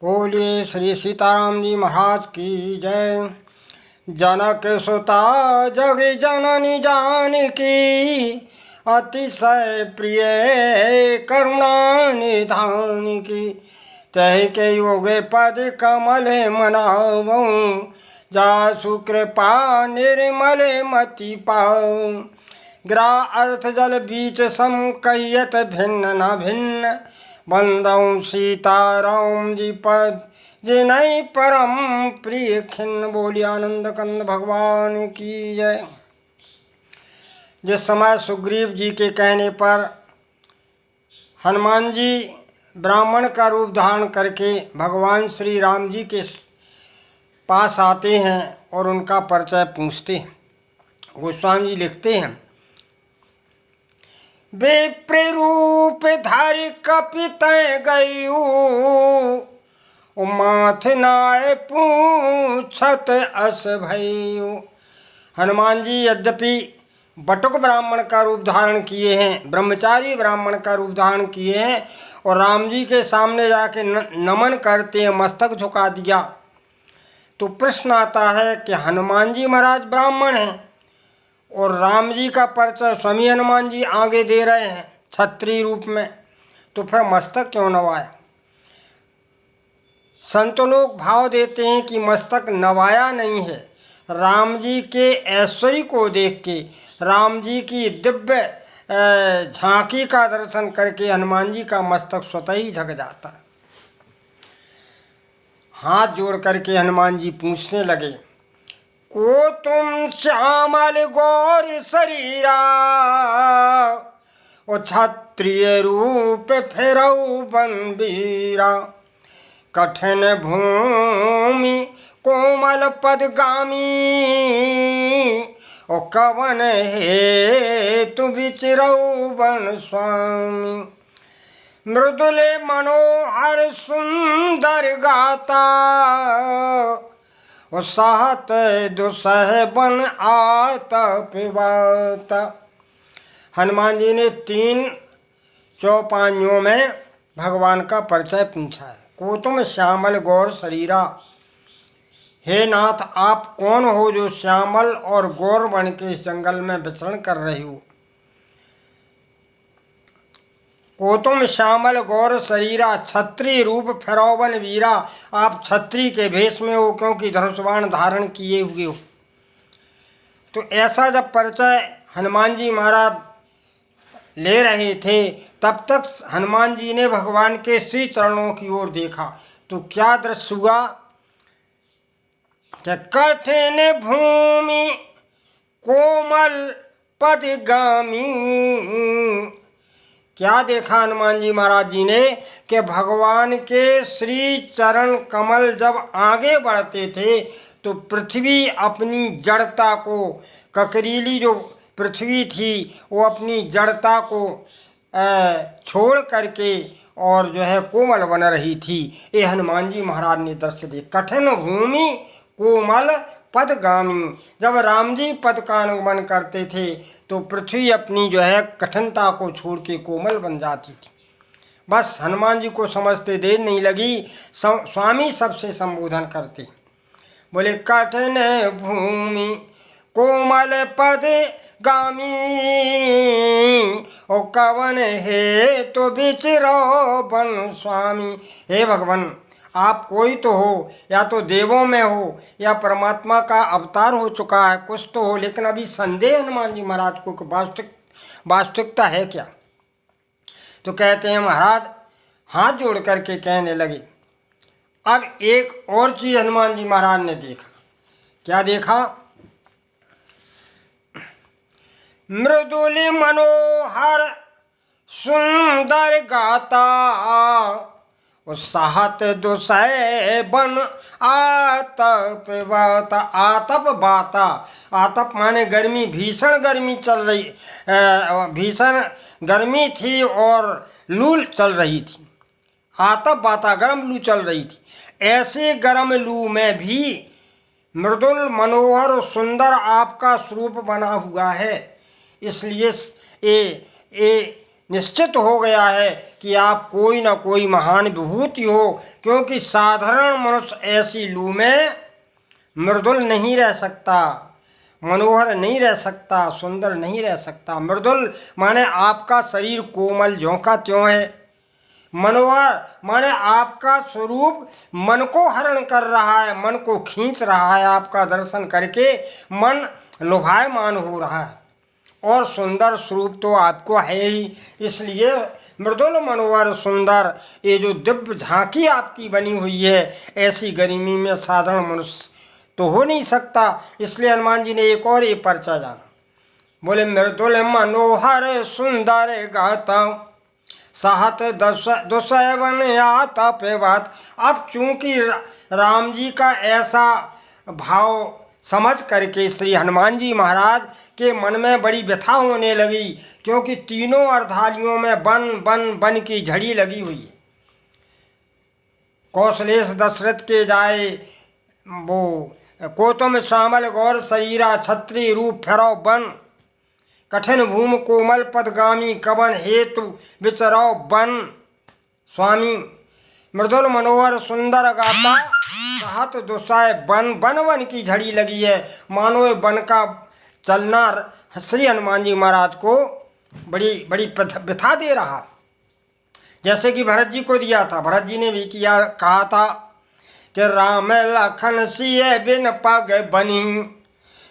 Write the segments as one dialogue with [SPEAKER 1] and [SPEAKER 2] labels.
[SPEAKER 1] बोलिए श्री सीताराम जी महाराज की जय। जनक सुता जग जननी जानकी, अतिशय प्रिय करुणा निधान की। तह के योगे पद कमल मनावऊँ, जासु कृपा निर्मल मति पाऊँ। ग्रा अर्थ जल बीच सम कहियत भिन्न न भिन्न, बंदऊँ सीताराम जी पद जिनहि परम प्रिय खिन्न। बोलिए आनंद कंद भगवान की जय। जिस समय सुग्रीव जी के कहने पर हनुमान जी ब्राह्मण का रूप धारण करके भगवान श्री राम जी के पास आते हैं और उनका परिचय पूछते हैं, गोस्वामी जी लिखते हैं, विप्र रूप धारि कपित गयु, माथ नाय पूछत अस भयु। हनुमान जी यद्यपि बटुक ब्राह्मण का रूप धारण किए हैं, ब्रह्मचारी ब्राह्मण का रूप धारण किए हैं और राम जी के सामने जाके नमन करते हैं, मस्तक झुका दिया, तो प्रश्न आता है कि हनुमान जी महाराज ब्राह्मण हैं और राम जी का परिचय स्वामी हनुमान जी आगे दे रहे हैं क्षत्रिय रूप में, तो फिर मस्तक क्यों नवाया? संत लोग भाव देते हैं कि मस्तक नवाया नहीं है, राम जी के ऐश्वर्य को देख के, राम जी की दिव्य झांकी का दर्शन करके हनुमान जी का मस्तक स्वतः ही झक जाता है। हाथ जोड़ करके हनुमान जी पूछने लगे, को तुम श्यामल गौर शरीरा, ओ क्षत्रिय रूप फेरऊ बनबीरा। कठिन भूमि कोमल पदगामी, ओ कवन हेतु विचरऊ बन स्वामी। मृदुल मनोहर सुंदर गाता, ओ सहत दुसह बन आतप बाता। हनुमान जी ने 3 चौपाइयों में भगवान का परिचय पूछा है। को तुम श्यामल गौर शरीरा, हे नाथ आप कौन हो जो श्यामल और गौर बन के इस जंगल में विचरण कर रहे हो? को तुम श्यामल गौर शरीरा, क्षत्रिय रूप फेरौवन वीरा, आप क्षत्रिय के भेष में हो क्योंकि धनुष्बाण धारण किए हुए हो। तो ऐसा जब परिचय हनुमान जी महाराज ले रहे थे तब तक हनुमान जी ने भगवान के श्री चरणों की ओर देखा, तो क्या दृश्य हुआ कि कठिन भूमि कोमल पदगामी। क्या देखा हनुमान जी महाराज जी ने कि भगवान के श्री चरण कमल जब आगे बढ़ते थे तो पृथ्वी अपनी जड़ता को, ककरीली जो पृथ्वी थी वो अपनी जड़ता को छोड़ करके और जो है कोमल बन रही थी। ये हनुमान जी महाराज ने दृश्य देखा। कठिन भूमि कोमल पदगामी, जब राम जी पद का अनुगमन करते थे तो पृथ्वी अपनी जो है कठिनता को छोड़ के कोमल बन जाती थी। बस हनुमान जी को समझते देर नहीं लगी, स्वामी सबसे संबोधन करते, बोले कठिन भूमि कोमल पद गामी, ओ कवन हे तो विचरो बन स्वामी। हे भगवान आप कोई तो हो, या तो देवों में हो या परमात्मा का अवतार हो चुका है, कुछ तो हो, लेकिन अभी संदेह हनुमान जी महाराज को वास्तविकता है क्या? तो कहते हैं महाराज हाथ जोड़ करके कहने लगे। अब एक और चीज हनुमान जी महाराज ने देखा। क्या देखा? मृदुल मनोहर सुंदर गाता, साहत दुसह बन आतप बाता। आतप बाता, आतप माने गर्मी, भीषण गर्मी चल रही, भीषण गर्मी थी और लू चल रही थी। आतप बाता गर्म लू चल रही थी। ऐसे गर्म लू में भी मृदुल मनोहर और सुंदर आपका स्वरूप बना हुआ है, इसलिए ये निश्चित हो गया है कि आप कोई न कोई महान विभूति हो, क्योंकि साधारण मनुष्य ऐसी लू में मृदुल नहीं रह सकता, मनोहर नहीं रह सकता, सुंदर नहीं रह सकता। मृदुल माने आपका शरीर कोमल ज्यों का त्यों है। मनोहर माने आपका स्वरूप मन को हरण कर रहा है, मन को खींच रहा है, आपका दर्शन करके मन लुभायमान हो रहा है। और सुंदर स्वरूप तो आपको है ही, इसलिए मृदुल मनोहर सुंदर ये जो दिव्य झांकी आपकी बनी हुई है, ऐसी गर्मी में साधारण मनुष्य तो हो नहीं सकता। इसलिए हनुमान जी ने एक और ये पर्चा जाना, बोले मृदुल मनोहर सुंदर गाता साहत दुसैवन आता पे बात। अब चूंकि राम जी का ऐसा भाव समझ करके श्री हनुमान जी महाराज के मन में बड़ी व्यथा होने लगी, क्योंकि तीनों अर्धालियों में बन बन बन की झड़ी लगी हुई है। कौशलेश दशरथ के जाए वो को तुम श्यामल गौर शरीरा छत्री रूप फेरो बन, कठिन भूम कोमल पदगामी कवन हेतु विचरो बन। स्वामी मृदुल मनोहर सुंदर गाता कहत दुसाय बन, बन वन की झड़ी लगी है, मानो ये वन का चलना श्री हनुमान जी महाराज को बड़ी बड़ी व्यथा दे रहा। जैसे कि भरत जी को दिया था, भरत जी ने भी किया, कहा था कि राम लखन सिए बिन पग बनी,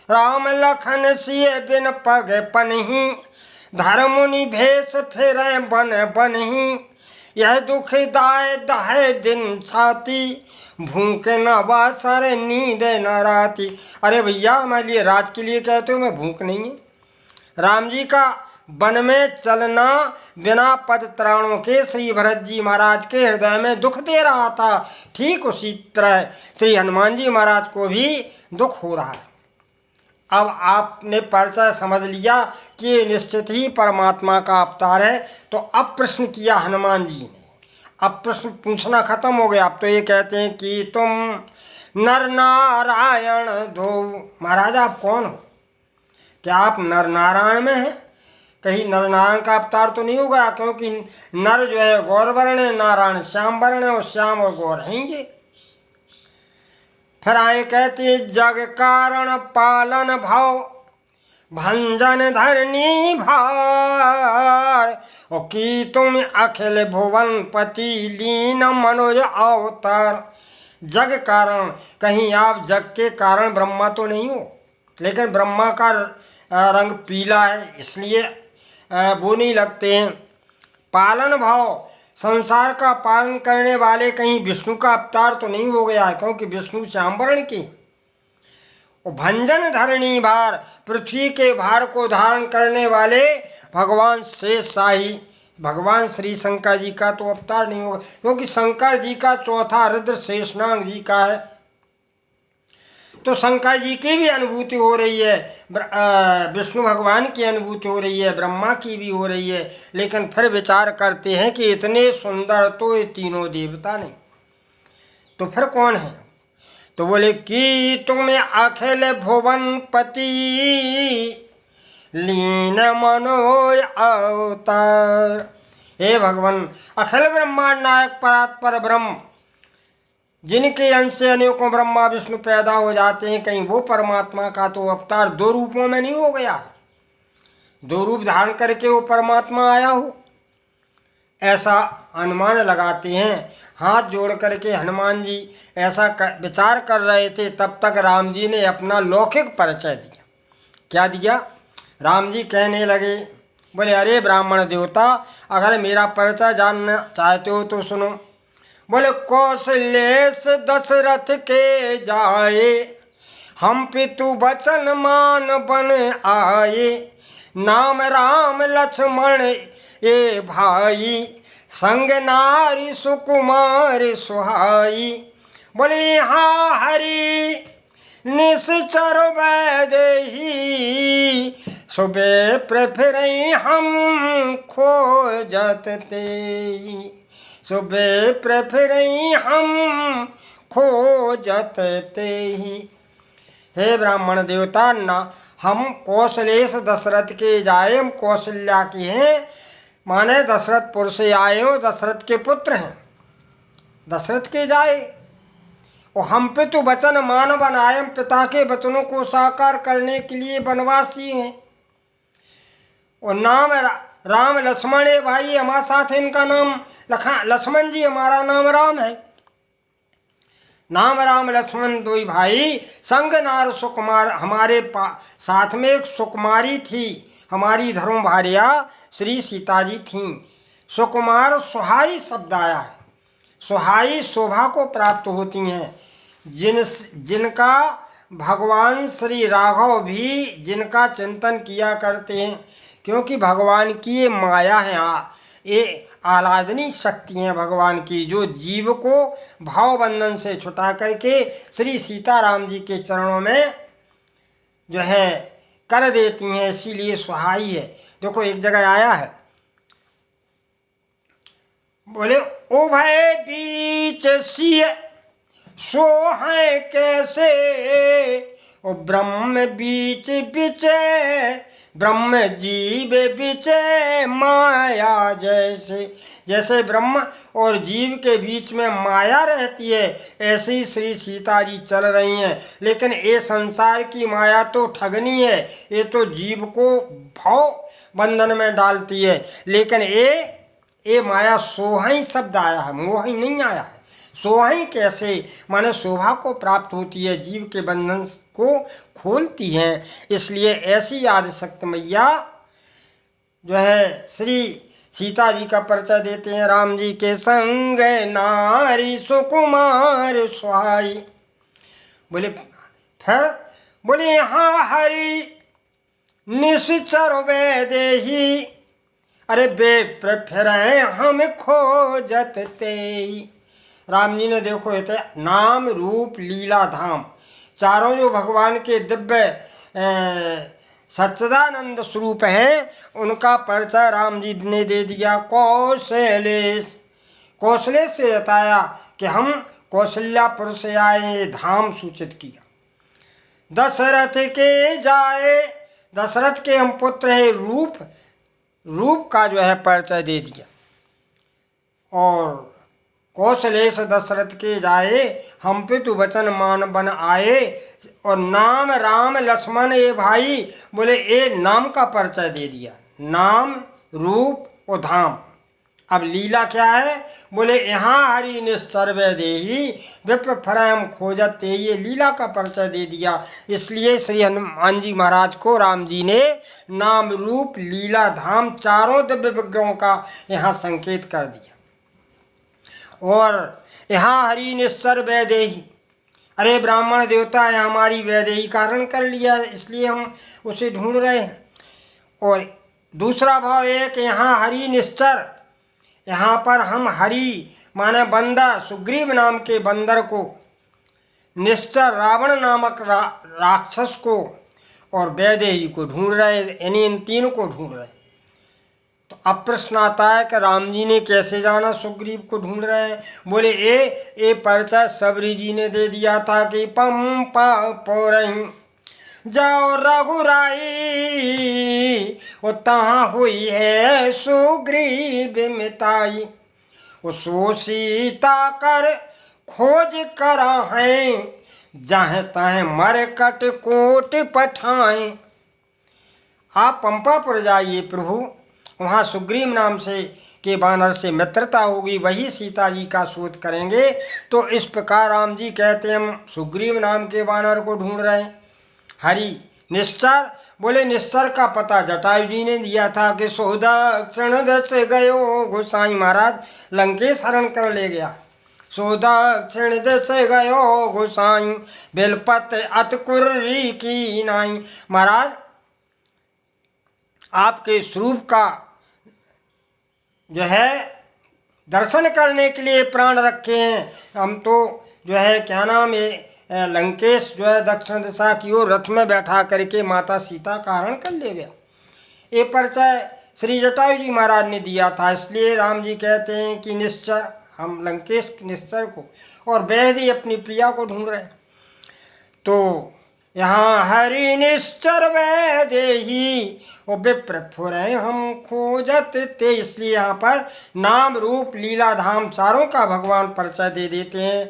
[SPEAKER 1] राम लखन सिए बिन पग पनही, धर्मुनि भेष फेरे बन बनही, यह दुख दाय दहे दिन छाती, भूख न बासर नींद न राती। अरे भैया मैं लिए राज के लिए कहते हो, मैं भूख नहीं है। राम जी का वन में चलना बिना पद त्राणों के श्री भरत जी महाराज के हृदय में दुख दे रहा था, ठीक उसी तरह श्री हनुमान जी महाराज को भी दुख हो रहा है। अब आपने परिचय समझ लिया कि ये निश्चित ही परमात्मा का अवतार है, तो अब प्रश्न किया हनुमान जी ने। अब प्रश्न पूछना खत्म हो गया। अब तो ये कहते हैं कि तुम नर नारायण दो। महाराज आप कौन हो? क्या आप नर नारायण में हैं? कहीं नर नारायण का अवतार तो नहीं होगा, क्योंकि नर जो है गौर वर्ण है, नारायण श्याम वर्ण है, और श्याम और गौर हैं ये। फिर आए कहते जग कारण पालन भाव भंजन धरनी भार, और की तुम अखिल भुवन पति लीन मनोज अवतार। जग कारण, कहीं आप जग के कारण ब्रह्मा तो नहीं हो, लेकिन ब्रह्मा का रंग पीला है इसलिए वो नहीं लगते हैं। पालन भाव, संसार का पालन करने वाले, कहीं विष्णु का अवतार तो नहीं हो गया है, क्योंकि विष्णु श्याम वर्ण की। और भंजन धरणी भार, पृथ्वी के भार को धारण करने वाले भगवान शेष शाही, भगवान श्री शंकर जी का तो अवतार नहीं होगा, क्योंकि शंकर जी का चौथा रुद्र शेषनाग जी का है। तो शंकर जी की भी अनुभूति हो रही है, विष्णु भगवान की अनुभूति हो रही है, ब्रह्मा की भी हो रही है, लेकिन फिर विचार करते हैं कि इतने सुंदर तो ये तीनों देवता नहीं, तो फिर कौन है? तो बोले कि तुम अखिल भुवन पति लीन मनोज अवतार। हे भगवान, अखिल ब्रह्मांड नायक परात्पर ब्रह्म, जिनके अंश से अनेकों ब्रह्मा विष्णु पैदा हो जाते हैं, कहीं वो परमात्मा का तो अवतार दो रूपों में नहीं हो गया, दो रूप धारण करके वो परमात्मा आया हो, ऐसा अनुमान लगाते हैं। हाथ जोड़ करके हनुमान जी ऐसा विचार कर रहे थे, तब तक राम जी ने अपना लौकिक परिचय दिया। क्या दिया? राम जी कहने लगे, बोले अरे ब्राह्मण देवता, अगर मेरा परिचय जानना चाहते हो तो सुनो। बोले कौशलेश दशरथ के जाए, हम पितु बचन मान बन आए, नाम राम लक्ष्मण ये भाई, संग नारी सुकुमार सुहाई। बोले यहाँ हरि निश्चर वैदेही, सुबह प्रफिर हम खोजत तेई, सुबह प्रफिर हम खोजत तेई। हे ब्राह्मण देवता, ना हम कौशलेश दशरथ के जाए, हम कौशल्या के हैं, माने दशरथपुर से आए हो, दशरथ के पुत्र हैं, दशरथ के जाए। और हम पे तो वचन मान बनाए, हम पिता के वचनों को साकार करने के लिए वनवासी हैं। और नाम राम लक्ष्मण है भाई, हमारे साथ इनका नाम लक्ष्मण जी, हमारा नाम राम है। नाम राम लक्ष्मण दो भाई, संग नार सुकुमार, हमारे साथ में एक सुकुमारी थी, हमारी धर्म भार्या श्री सीता जी थीं। सुकुमार सुहाई शब्द आया है, सुहाई शोभा को प्राप्त होती हैं, जिनका भगवान श्री राघव भी जिनका चिंतन किया करते हैं, क्योंकि भगवान की ये माया है, ये आह्लादनी शक्ति हैं भगवान की, जो जीव को भाव बंधन से छुटा करके श्री सीताराम जी के चरणों में जो है कर देती हैं, इसीलिए सुहाई है। देखो एक जगह आया है, बोले ओ भय बीच सिय सोहै कैसे, ओ ब्रह्म बीच बिचे, ब्रह्म जीव बिचे माया जैसे। जैसे ब्रह्म और जीव के बीच में माया रहती है, ऐसे ही श्री सीता जी चल रही हैं। लेकिन ये संसार की माया तो ठगनी है, ये तो जीव को भाव बंधन में डालती है। लेकिन ये माया सोहाई शब्द आया है, मोही नहीं आया है। सोहाई कैसे, माने शोभा को प्राप्त होती है, जीव के बंधन को खोलती हैं। इसलिए ऐसी आदिशक्ति मैया जो है श्री सीता जी का परिचय देते हैं। राम जी के संग नारी सुकुमार सुहाई। बोले फिर बोले यहाँ हरि निश्चर वैदेही, अरे बेप्र फिर हम खोजत ते। राम जी ने देखो ये नाम रूप लीला धाम चारों जो भगवान के दिव्य सच्चिदानंद स्वरूप है, उनका परिचय राम जी ने दे दिया। कौशलेश से बताया कि हम कौशल्यापुर से आए, धाम सूचित किया। दशरथ के जाए, दशरथ के हम पुत्र है, रूप का जो है परिचय दे दिया। और कौशलेश दशरथ के जाए, हम पे तो वचन मान बन आए। और नाम राम लक्ष्मण ये भाई, बोले ये नाम का परिचय दे दिया, नाम रूप और धाम। अब लीला क्या है, बोले यहाँ हरि निश्चर वैदेही विप्र फरम खोजत ते, ये लीला का परिचय दे दिया। इसलिए श्री हनुमान जी महाराज को राम जी ने नाम रूप लीला धाम चारों दिव्य विग्रहों का यहाँ संकेत कर दिया। और यहाँ हरि निश्चर वैदेही, अरे ब्राह्मण देवता है, हमारी वैदेही का हरण कर लिया, इसलिए हम उसे ढूंढ रहे हैं। और दूसरा भाव है कि यहाँ हरि निश्चर, यहाँ पर हम हरि माने बंदर, सुग्रीव नाम के बंदर को, निश्चर रावण नामक राक्षस को, और वैदेही को ढूंढ रहे, यानी इन तीनों को ढूंढ रहे। तो अब प्रश्न आता है कि राम जी ने कैसे जाना सुग्रीव को ढूंढ रहे हैं। बोले ये परिचय सबरी जी ने दे दिया था कि पंपा पोरही जाओ रघुराई, वो तहाँ हुई है सुग्रीव मिताई, वो सो सीता कर खोज करा है, जहाँ तहाँ मरकट कोट पठाएं। आप पंपापुर जाइए प्रभु, वहाँ सुग्रीव नाम से के बानर से मित्रता होगी, वही सीता जी का शोध करेंगे। तो इस प्रकार राम जी कहते हैं हम सुग्रीव नाम के बानर को ढूंढ रहे हैं। हरि निश्चर, बोले निश्चर का पता जटायु जी ने दिया था कि सोदक्षिण दस गयो गोसाई महाराज लंकेश हरण कर ले गया। सोदक्षिण दस गयो गोसाई बेलपत अतकुर्री की नाई। महाराज आपके स्वरूप का जो है दर्शन करने के लिए प्राण रखे हैं हम, तो जो है क्या नाम है लंकेश जो है दक्षिण दिशा की ओर रथ में बैठा करके माता सीता का हरण कर ले गया। ये परिचय श्री जटायु जी महाराज ने दिया था। इसलिए राम जी कहते हैं कि निश्चर, हम लंकेश निश्चर को और वैदेही अपनी प्रिया को ढूंढ रहे हैं। तो यहाँ हरि निश्चर वै देही, और विप्र फुरै हम खोजत ते। इसलिए यहाँ पर नाम रूप लीला धाम चारों का भगवान परिचय दे देते हैं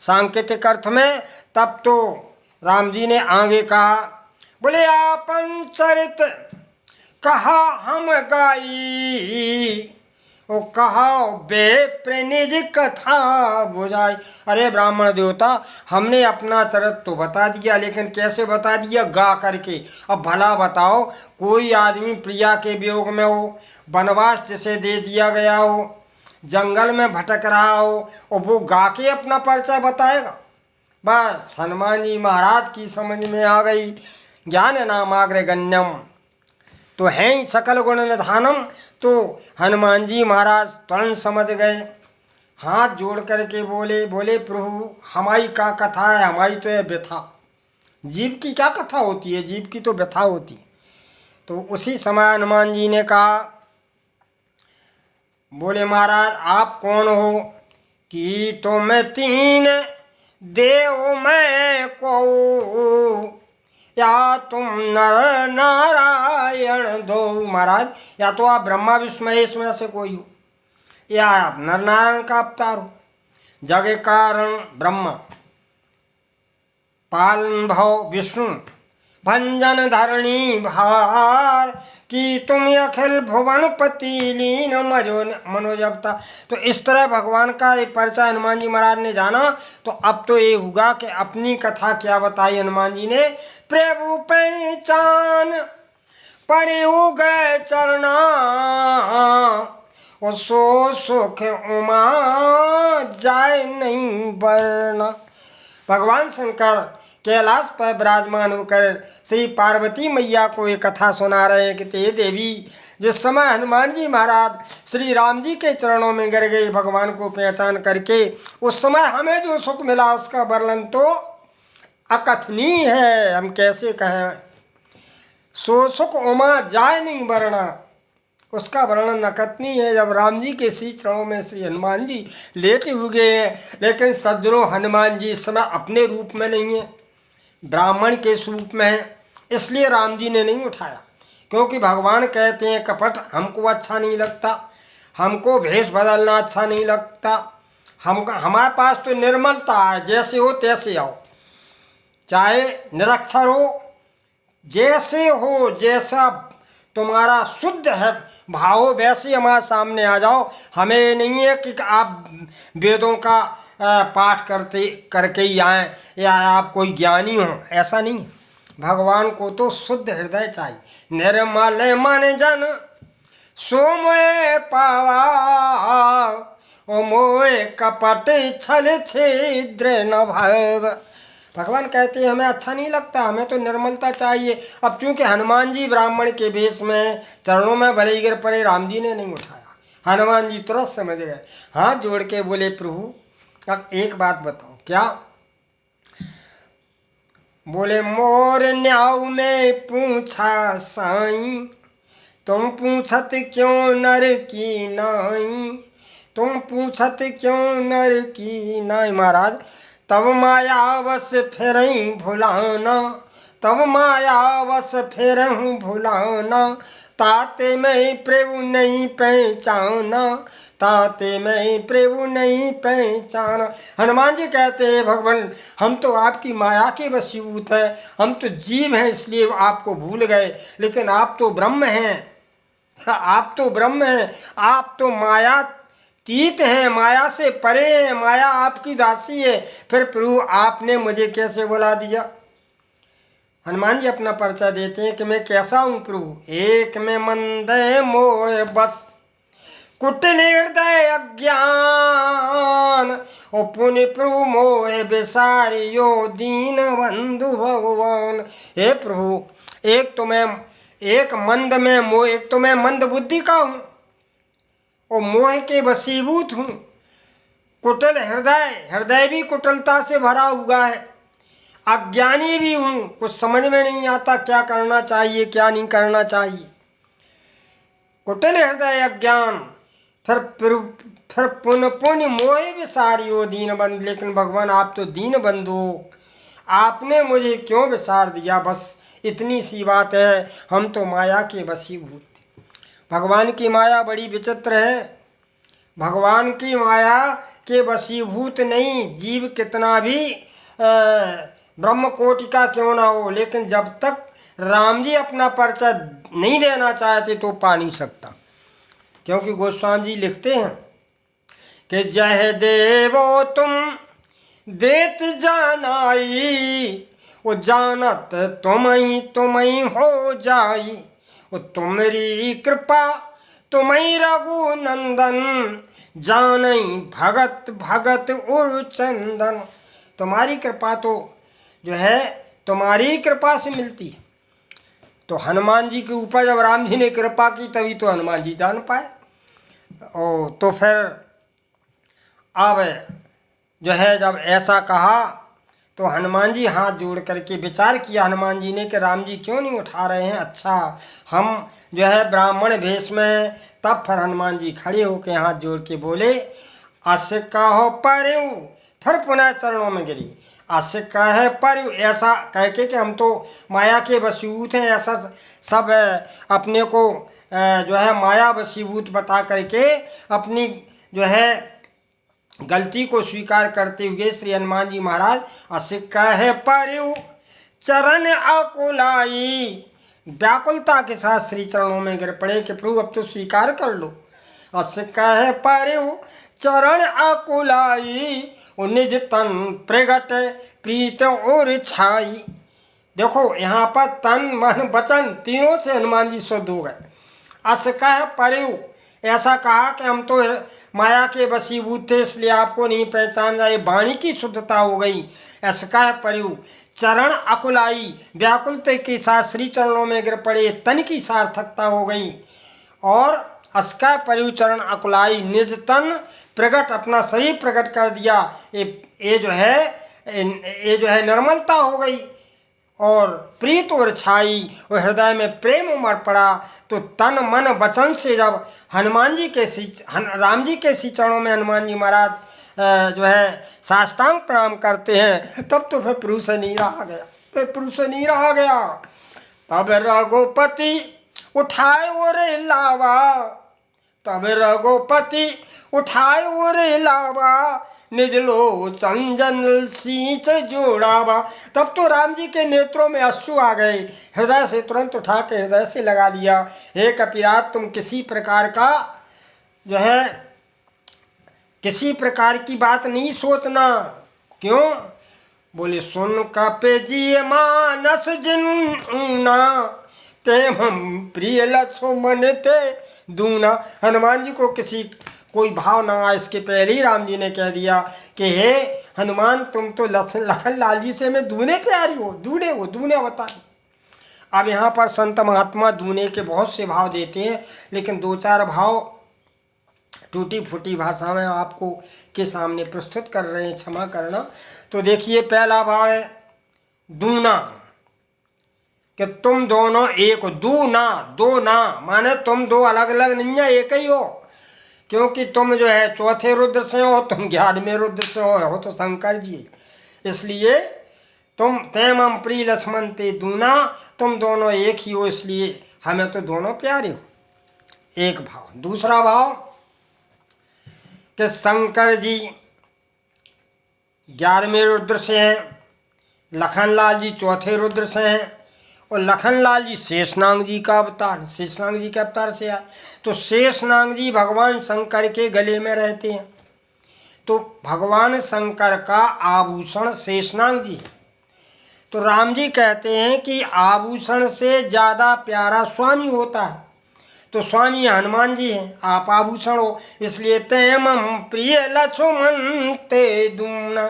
[SPEAKER 1] सांकेतिक अर्थ में। तब तो राम जी ने आगे कहा, बोले आपन चरित कहा हम गाई, वो कहा बेप्र निज कथा बुझाई। अरे ब्राह्मण देवता, हमने अपना चरित्र तो बता दिया, लेकिन कैसे बता दिया? गा करके। अब भला बताओ, कोई आदमी प्रिया के वियोग में हो, वनवास जिसे दे दिया गया हो, जंगल में भटक रहा हो, और वो गा के अपना परिचय बताएगा? बस हनुमान जी महाराज की समझ में आ गई, ज्ञान नामाग्रगण्यम तो है ही सकल गुण निधानम। तो हनुमान जी महाराज तुरंत समझ गए, हाथ जोड़ करके बोले प्रभु हमारी क्या कथा है, हमारी तो है व्यथा। जीव की क्या कथा होती है, जीव की तो व्यथा होती है। तो उसी समय हनुमान जी ने कहा, बोले महाराज आप कौन हो? कि तो मैं तीन देव मैं को, या तुम नर नारायण दो। महाराज या तो आप ब्रह्मा विष्णु महेश में से कोई हो, या आप नर नारायण का अवतार हो। जग कारण ब्रह्मा, पालन भव विष्णु, भंजन धरणी भार, कि तुम अखिल भुवन पति लीन मनोजवता। तो इस तरह भगवान का ये परिचय हनुमान जी महाराज ने जाना। तो अब तो ये होगा कि अपनी कथा क्या बताई हनुमान जी ने। प्रभु पहचान पर उगए चरना, और सो सुख उमा जाए नहीं वरना। भगवान शंकर कैलाश पर विराजमान होकर श्री पार्वती मैया को एक कथा सुना रहे हैं कि ते देवी, जिस समय हनुमान जी महाराज श्री राम जी के चरणों में गिर गए भगवान को पहचान करके, उस समय हमें जो सुख मिला उसका वर्णन तो अकथनीय है, हम कैसे कहें। सो सुख उमा जाए नहीं वर्णा, उसका वर्णन अकथनीय है। जब राम जी के श्री चरणों में श्री हनुमान जी लेटे हुए हैं, लेकिन सज्जनों हनुमान जी इस समय अपने रूप में नहीं है, ब्राह्मण के स्वरूप में है। इसलिए राम जी ने नहीं उठाया, क्योंकि भगवान कहते हैं कपट हमको अच्छा नहीं लगता, हमको भेष बदलना अच्छा नहीं लगता, हमारे पास तो निर्मलता है, जैसे हो तैसे आओ, चाहे निरक्षर हो, जैसे हो, जैसा तुम्हारा शुद्ध है भाव वैसे हमारे सामने आ जाओ। हमें नहीं है कि आप वेदों का पाठ करके ही आए या आप कोई ज्ञानी हो, ऐसा नहीं। भगवान को तो शुद्ध हृदय चाहिए। निर्मल मन जन सो मोए पावा, ओ मोए कपट छल छिद्र न भव। भगवान कहते हैं हमें अच्छा नहीं लगता, हमें तो निर्मलता चाहिए। अब चूंकि हनुमान जी ब्राह्मण के भेष में चरणों में भले गिर पड़े, राम जी ने नहीं उठाया। हनुमान जी तुरंत समझ गए, हाथ जोड़ के बोले प्रभु अब एक बात बताओ। क्या? बोले मोर न्याऊ में पूछा साई, तुम पूछत क्यों नर की नाई, तुम पूछत क्यों नर की नाई। महाराज तब मायावश फिरई भुलाना, तब मायावश फिरहूँ भुलाना, ताते मैं प्रभु नहीं पहचाना, ताते मैं प्रभु नहीं पहचाना। हनुमान जी कहते हैं भगवान हम तो आपकी माया के वशीभूत हैं, हम तो जीव हैं इसलिए आपको भूल गए, लेकिन आप तो ब्रह्म हैं, आप तो ब्रह्म हैं, आप तो माया तीत हैं, माया से परे हैं, माया आपकी दासी है, फिर प्रभु आपने मुझे कैसे बुला दिया। हनुमान जी अपना परिचय देते हैं कि मैं कैसा हूँ प्रभु। एक में मंद मोह बस, कुटिल हृदय अज्ञान, और पुण्य प्रभु मोह विसारियो दीन बंधु भगवान। हे प्रभु एक तो मैं एक मंद में मोह, एक तो मैं मंद बुद्धि का हूँ और मोह के वशीभूत हूँ। कुटिल हृदय, हृदय भी कुटिलता से भरा हुआ है। अज्ञानी भी हूँ, कुछ समझ में नहीं आता क्या करना चाहिए क्या नहीं करना चाहिए। कुटिल हृदय अज्ञान, फिर पुण्य मोह विसारियो दीन बंधु। लेकिन भगवान आप तो दीन बंधु हो, आपने मुझे क्यों विसार दिया? बस इतनी सी बात है, हम तो माया के वशीभूत थे। भगवान की माया बड़ी विचित्र है। भगवान की माया के वशीभूत नहीं, जीव कितना भी ब्रह्म कोटि का क्यों ना हो, लेकिन जब तक राम जी अपना परिचय नहीं देना चाहते तो पा नहीं सकता। क्योंकि गोस्वामी जी लिखते हैं कि जय देवो तुम देत जानाई, वो जानत तुम्ही हो जाई, वो तुम्हारी कृपा तुम्ही रघुनंदन, जानई भगत भगत उर चंदन। तुम्हारी कृपा तो जो है तुम्हारी कृपा से मिलती है। तो हनुमान जी के ऊपर जब राम जी ने कृपा की तभी तो हनुमान जी जान पाए। ओ तो फिर अब जो है जब ऐसा कहा तो हनुमान जी हाथ जोड़ करके विचार किया हनुमान जी ने कि राम जी क्यों नहीं उठा रहे हैं। अच्छा हम जो है ब्राह्मण भेष में, तब फिर हनुमान जी खड़े होकर हाथ जोड़ के बोले अस कहो परयु, फिर पुनः चरणों में गिरी। अस कहे परयु, ऐसा कह के कि हम तो माया के वशीभूत हैं, ऐसा सब अपने को जो है माया वशीभूत बता करके अपनी जो है गलती को स्वीकार करते हुए श्री हनुमान जी महाराज अस कहे परयु चरण अकुलाई, व्याकुलता के साथ श्री चरणों में गिर पड़े कि प्रभु अब तो स्वीकार कर लो। अस कहे परयु चरण अकुलाई, निज तन प्रगट प्रीत और छाई। देखो यहाँ पर तन मन वचन तीनों से हनुमान जी शुद्ध हो गए। अस कहे परयु, ऐसा कहा कि हम तो माया के वशीभूत थे इसलिए आपको नहीं पहचान जाए, वाणी की शुद्धता हो गई। ऐसा कहे परयु चरण अकुलाई, व्याकुलता के साथ श्री चरणों में गिर पड़े, तन की सार्थकता हो गई। और अस्का परयु चरण अकुलाई, निज तन प्रगट, अपना शरीर प्रकट कर दिया। ये जो है निर्मलता हो गई और प्रीत और छाई और हृदय में प्रेम उमड़ पड़ा। तो तन मन वचन से जब हनुमान जी के राम जी के श्री चरणों में हनुमान जी महाराज जो है साष्टांग प्रणाम करते हैं, तब तो फिर प्रभु से नहीं रहा गया, फिर प्रभु से नहीं रहा गया। तब रघुपति उठाए और लावा, तब रघुपति उठाए और लावा, निज लोचन जल सींच जोड़ावा। तब तो राम जी के नेत्रों में अश्रु आ गए, हृदय से तुरंत उठा के हृदय से लगा लिया। हे कपिराज, तुम किसी प्रकार का जो है किसी प्रकार की बात नहीं सोचना। क्यों? बोले सुन कपे जी मानस जिन्ना, ते हम प्रिय लक्ष्मण ते दूना। हनुमान जी को किसी कोई भाव ना आए इसके पहले ही राम जी ने कह दिया कि हे हनुमान, तुम तो लखन लाल जी से मैं दूने प्यारी हो, दूने हो, दूने बताए। अब यहाँ पर संत महात्मा दूने के बहुत से भाव देते हैं, लेकिन दो चार भाव टूटी फूटी भाषा में आपको के सामने प्रस्तुत कर रहे हैं, क्षमा करना। तो देखिए पहला भाव है दूना, कि तुम दोनों एक हो। दूना, दो ना माने तुम दो अलग अलग नहीं है, एक ही हो। क्योंकि तुम जो है चौथे रुद्र से हो, तुम 11वें रुद्र से हो तो शंकर जी, इसलिए तुम तैमम प्रिय लक्ष्मण ते दूना, तुम दोनों एक ही हो, इसलिए हमें तो दोनों प्यारे हो। एक भाव। दूसरा भाव कि शंकर जी 11वें रुद्र से हैं, लखनलाल जी चौथे रुद्र से हैं, और लखनलाल जी शेषनाग जी का अवतार, शेषनाग जी के अवतार से आए। तो शेषनाग जी भगवान शंकर के गले में रहते हैं, तो भगवान शंकर का आभूषण शेषनाग जी। तो राम जी कहते हैं कि आभूषण से ज़्यादा प्यारा स्वामी होता है, तो स्वामी हनुमान जी हैं, आप आभूषण हो, इसलिए तैमम प्रिय लक्ष्मण ते दूना।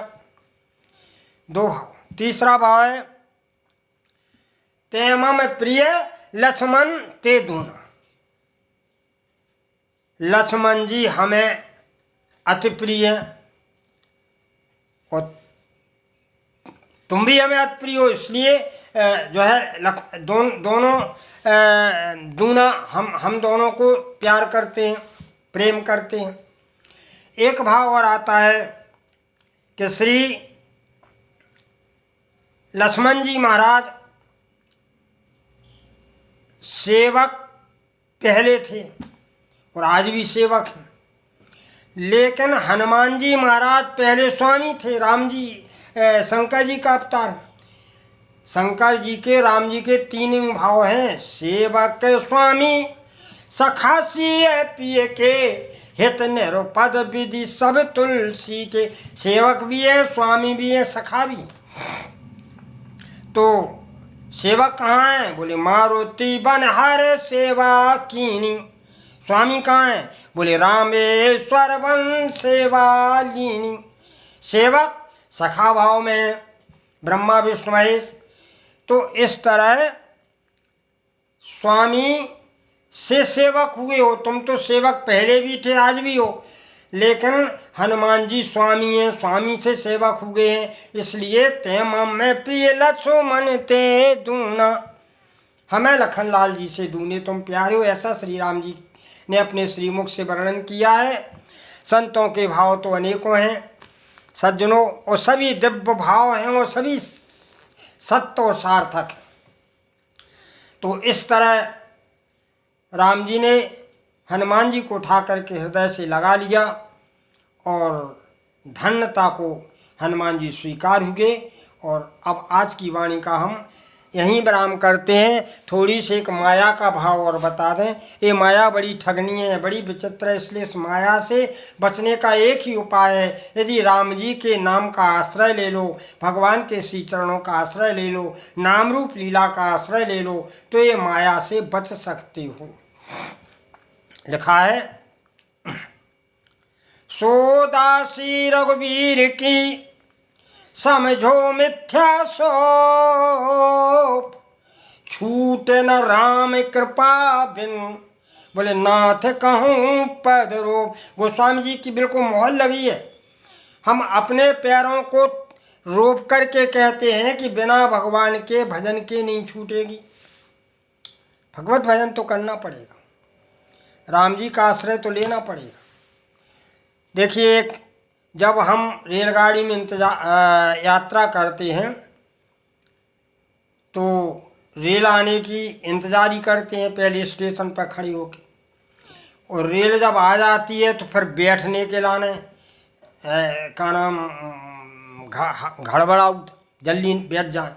[SPEAKER 1] दो भाव। तीसरा भाव है तैमम प्रिय लक्ष्मण ते दूना, लक्ष्मण जी हमें अति प्रिय और तुम भी हमें अति प्रिय हो, इसलिए जो है दोनों दूना हम दोनों को प्यार करते हैं, प्रेम करते हैं। एक भाव और आता है कि श्री लक्ष्मण जी महाराज सेवक पहले थे और आज भी सेवक हैं, लेकिन हनुमान जी महाराज पहले स्वामी थे। राम जी शंकर जी का अवतार। शंकर जी के राम जी के तीन भाव हैं, सेवक स्वामी सखा सिय पिय के हित निरुपद विधि सब तुलसी के। सेवक भी है, स्वामी भी है, सखा भी। तो सेवक कहाँ है? बोले मारुति बनहर सेवा कीनी। स्वामी कहाँ है? बोले रामेश्वर वन सेवा लीनी। सेवक सखा भाव में ब्रह्मा विष्णु महेश। तो इस तरह स्वामी से सेवक हुए हो। तुम तो सेवक पहले भी थे, आज भी हो, लेकिन हनुमान जी स्वामी हैं, स्वामी से सेवक हुए हैं। इसलिए ते मम में प्रिय लक्ष्मण ते दूना, हमें लखनलाल जी से दूने तुम प्यारे हो। ऐसा श्री राम जी ने अपने श्रीमुख से वर्णन किया है। संतों के भाव तो अनेकों हैं सज्जनों, और सभी दिव्य भाव हैं और सभी सत्य और सार्थक है। तो इस तरह राम जी ने हनुमान जी को उठा करके हृदय से लगा लिया और धन्यता को हनुमान जी स्वीकार हुए। और अब आज की वाणी का हम यहीं विराम करते हैं। थोड़ी सी एक माया का भाव और बता दें। ये माया बड़ी ठगनी है, बड़ी विचित्र है, इसलिए इस माया से बचने का एक ही उपाय है, यदि राम जी के नाम का आश्रय ले लो, भगवान के श्री चरणों का आश्रय ले लो, नाम रूप लीला का आश्रय ले लो, तो ये माया से बच सकते हो। लिखा है सोदासी रघुवीर की समझो मिथ्या सोप, छूटे न राम कृपा बिन, बोले नाथ कहूँ पद रोप। गोस्वामी जी की बिल्कुल मोहर लगी है। हम अपने पैरों को रोप करके कहते हैं कि बिना भगवान के भजन के नहीं छूटेगी। भगवत भजन तो करना पड़ेगा, राम जी का आश्रय तो लेना पड़ेगा। देखिए, जब हम रेलगाड़ी में यात्रा करते हैं तो रेल आने की इंतज़ार ही करते हैं पहले स्टेशन पर खड़ी होकर, और रेल जब आ जाती है तो फिर बैठने के लाने का नाम घड़बड़ाउट, जल्दी बैठ जाए।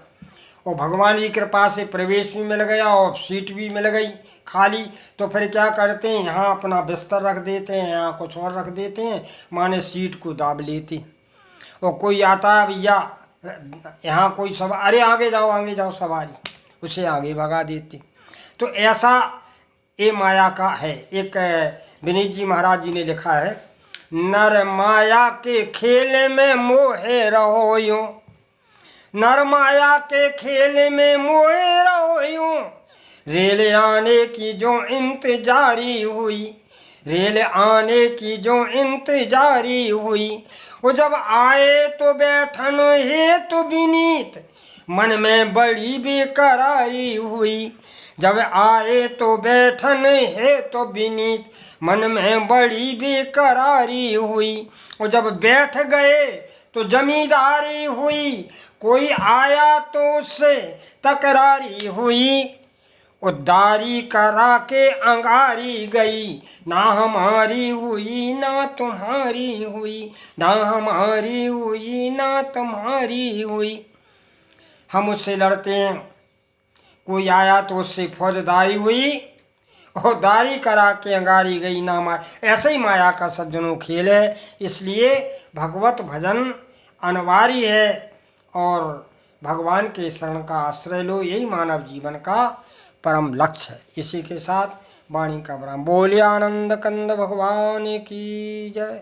[SPEAKER 1] और भगवान की कृपा से प्रवेश भी मिल गया और सीट भी मिल गई खाली, तो फिर क्या करते हैं, यहाँ अपना बिस्तर रख देते हैं, यहाँ कुछ और रख देते हैं, माने सीट को दाब लेते। और कोई आता है, भैया यहाँ कोई अरे आगे जाओ सवारी, उसे आगे भगा देते। तो ऐसा ये माया का है। एक विनीत जी महाराज जी ने लिखा है, नर माया के खेल में मोहे रहो यूं, नर माया के खेल में मोहे रहो यूं, रेल आने की जो इंतजारी हुई, रेल आने की जो इंतजारी हुई, वो जब आए तो बैठन है तो विनीत, मन में बड़ी बेकरारी हुई। जब आए तो बैठन है तो विनीत, मन में बड़ी बेकरारी हुई। और जब बैठ गए तो जमींदारी हुई, कोई आया तो उससे तकरारी हुई। उद्धारी करा के अंगारी गई, ना हमारी हुई ना तुम्हारी हुई, ना हमारी हुई ना तुम्हारी हुई। हम उससे लड़ते हैं, कोई आया तो उससे फौजदारी हुई, और दारी करा के अंगारी गई ना मार। ऐसे ही माया का सज्जनों खेल है। इसलिए भगवत भजन अनिवार्य है और भगवान के शरण का आश्रय लो, यही मानव जीवन का परम लक्ष्य है। इसी के साथ वाणी का विराम। बोलिए आनंद कंद भगवान की जय।